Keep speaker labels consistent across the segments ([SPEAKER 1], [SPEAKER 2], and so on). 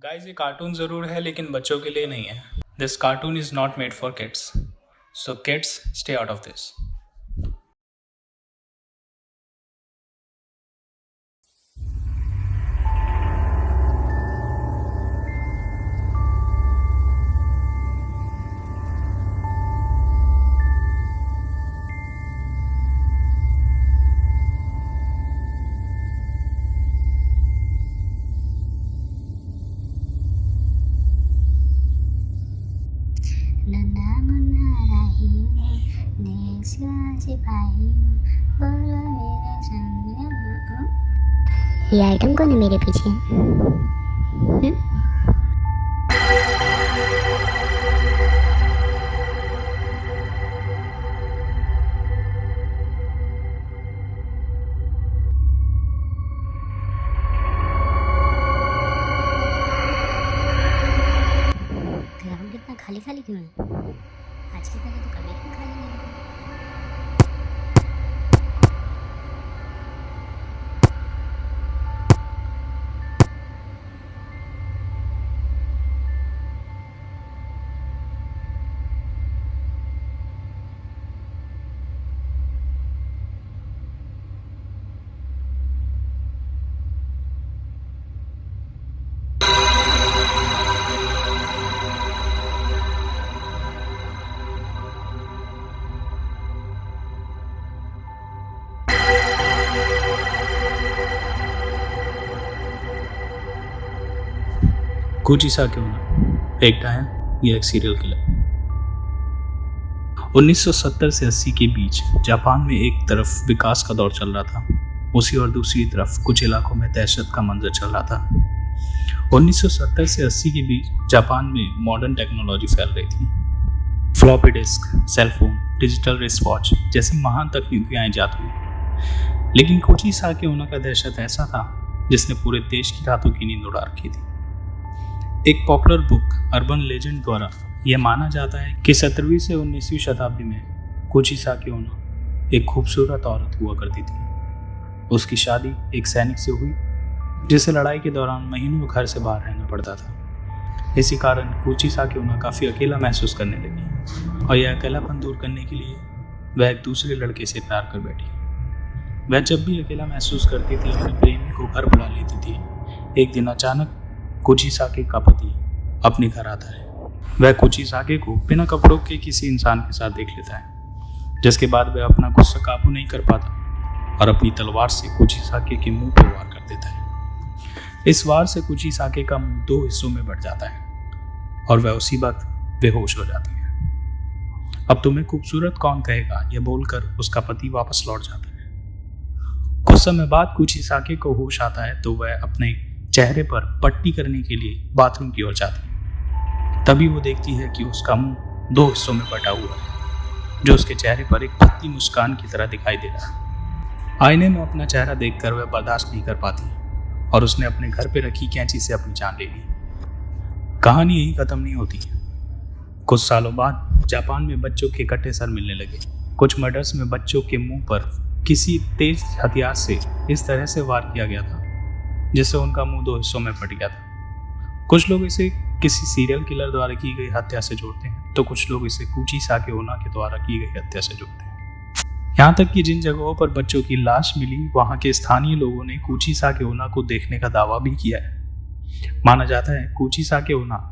[SPEAKER 1] Guys ये cartoon ज़रूर है लेकिन बच्चों के लिए नहीं है। This cartoon is not made for kids, so kids stay out of this.
[SPEAKER 2] नन्ना मुन्ना राहियो देश आज भाइयों बोलो मेरे संग। ये आइटम कौन है मेरे पीछे? ग्राउंड कितना खाली खाली क्यों है? आज के पहले तो कभी इतना खाली नहीं था।
[SPEAKER 1] कुचिसाकी ओनो एक टाइम ये एक सीरियल किलर। 1970 से 80 के बीच जापान में एक तरफ विकास का दौर चल रहा था, उसी और दूसरी तरफ कुछ इलाकों में दहशत का मंजर चल रहा था। 1970 से 80 के बीच जापान में मॉडर्न टेक्नोलॉजी फैल रही थी। Floppy disk, cellphone, digital wrist watch जैसी महान तकनीकें इजाद हुई, लेकिन कुचिसाकी ओनो का दहशत ऐसा था जिसने पूरे देश की रातों की नींद उड़ा रखी थी। एक पॉपुलर बुक अर्बन लेजेंड द्वारा यह माना जाता है कि 17वीं से 19वीं शताब्दी में कुचिसाकी ओनो एक खूबसूरत औरत हुआ करती थी। उसकी शादी एक सैनिक से हुई जिसे लड़ाई के दौरान महीनों घर से बाहर रहना पड़ता था। इसी कारण कुचिसाकी ओनो काफ़ी अकेला महसूस करने लगी और यह अकेलापन दूर करने के लिए वह एक दूसरे लड़के से प्यार कर बैठी। वह जब भी अकेला महसूस करती थी अपने प्रेमी को घर बुला लेती थी। एक दिन अचानक कुचिसाकी का पति अपने घर आता है। वह कुचिसाकी को बिना कपड़ों के किसी इंसान के साथ देख लेता है, जिसके बाद वह अपना गुस्सा काबू नहीं कर पाता और अपनी तलवार से कुचिसाकी के मुंह पर वार कर देता है। इस वार से कुचिसाकी का मुंह 2 हिस्सों में बढ़ जाता है और वह उसी वक्त बेहोश हो जाती है। अब तुम्हें खूबसूरत कौन कहेगा, यह बोलकर उसका पति वापस लौट जाता है। कुछ समय बाद कुचिसाकी को होश आता है तो वह अपने चेहरे पर पट्टी करने के लिए बाथरूम की ओर जाती है। तभी वो देखती है कि उसका मुंह 2 हिस्सों में बटा हुआ है, जो उसके चेहरे पर एक पतली मुस्कान की तरह दिखाई दे रहा है। आईने में अपना चेहरा देखकर वह बर्दाश्त नहीं कर पाती और उसने अपने घर पे रखी कैंची से अपनी जान ले ली। कहानी यही खत्म नहीं होती। कुछ सालों बाद जापान में बच्चों के कटे सर मिलने लगे। कुछ मर्डर्स में बच्चों के मुंह पर किसी तेज हथियार से इस तरह से वार किया गया था जिससे उनका मुंह 2 हिस्सों में फट गया था। कुछ लोग इसे किसी सीरियल किलर द्वारा की गई हत्या से जोड़ते हैं तो कुछ लोग इसे कुचिसाकी ओनो के द्वारा की गई हत्या से जोड़ते हैं। यहाँ तक कि जिन जगहों पर बच्चों की लाश मिली वहाँ के स्थानीय लोगों ने कुचिसाकी ओनो को देखने का दावा भी किया है। माना जाता है कुचिसाकी ओनो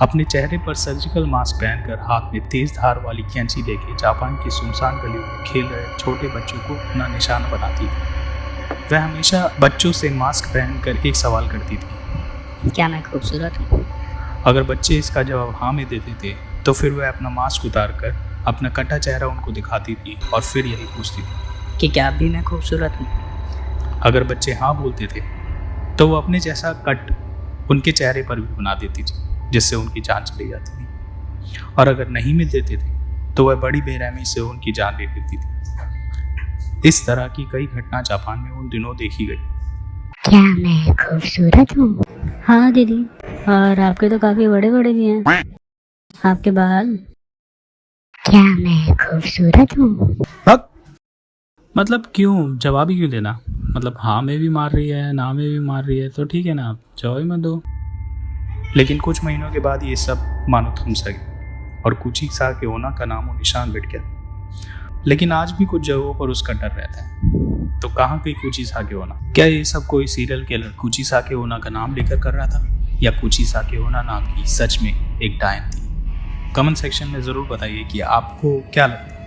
[SPEAKER 1] अपने चेहरे पर सर्जिकल मास्क पहनकर हाथ में तेज धार वाली कैंची लेके जापान की सुनसान गलियों में खेल रहे छोटे बच्चों को अपना निशाना बनाती थी। वह हमेशा बच्चों से मास्क पहनकर एक सवाल करती थी,
[SPEAKER 2] क्या मैं खूबसूरत हूँ?
[SPEAKER 1] अगर बच्चे इसका जवाब हाँ में देते थे तो फिर वह अपना मास्क उतार कर अपना कटा चेहरा उनको दिखाती थी और फिर यही पूछती थी
[SPEAKER 2] कि क्या भी मैं खूबसूरत हूँ?
[SPEAKER 1] अगर बच्चे हाँ बोलते थे तो वो अपने जैसा कट उनके चेहरे पर भी बना देती थी जिससे उनकी जान चली जाती थी, और अगर नहीं मिल देते थे तो वह बड़ी बेरहमी से उनकी जान ले लेती थी। इस तरह की कई घटना जापान में उन दिनों देखी गई।
[SPEAKER 2] क्या मैं खूबसूरत हूँ? हाँ दीदी, और आपके तो काफी बड़े बड़े भी हैं आपके बाल। क्या मैं खूबसूरत हूँ?
[SPEAKER 1] मतलब क्यों, जवाब ही क्यों देना? मतलब हाँ में भी मार रही है, ना में भी मार रही है, तो ठीक है ना, आप जवाब ही मत दो। लेकिन कुछ महीनों के बाद ये सब मानो थम सा गया और कुची साके ओना का नामो निशान मिट गया। लेकिन आज भी कुछ जगहों पर उसका डर रहता है। तो कहाँ गई कुची साके ओना? क्या ये सब कोई सीरियल किलर कुची साके ओना का नाम लेकर कर रहा था, या कुची साके ओना नाम की सच में एक डायन थी? कमेंट सेक्शन में ज़रूर बताइए कि आपको क्या लगता है।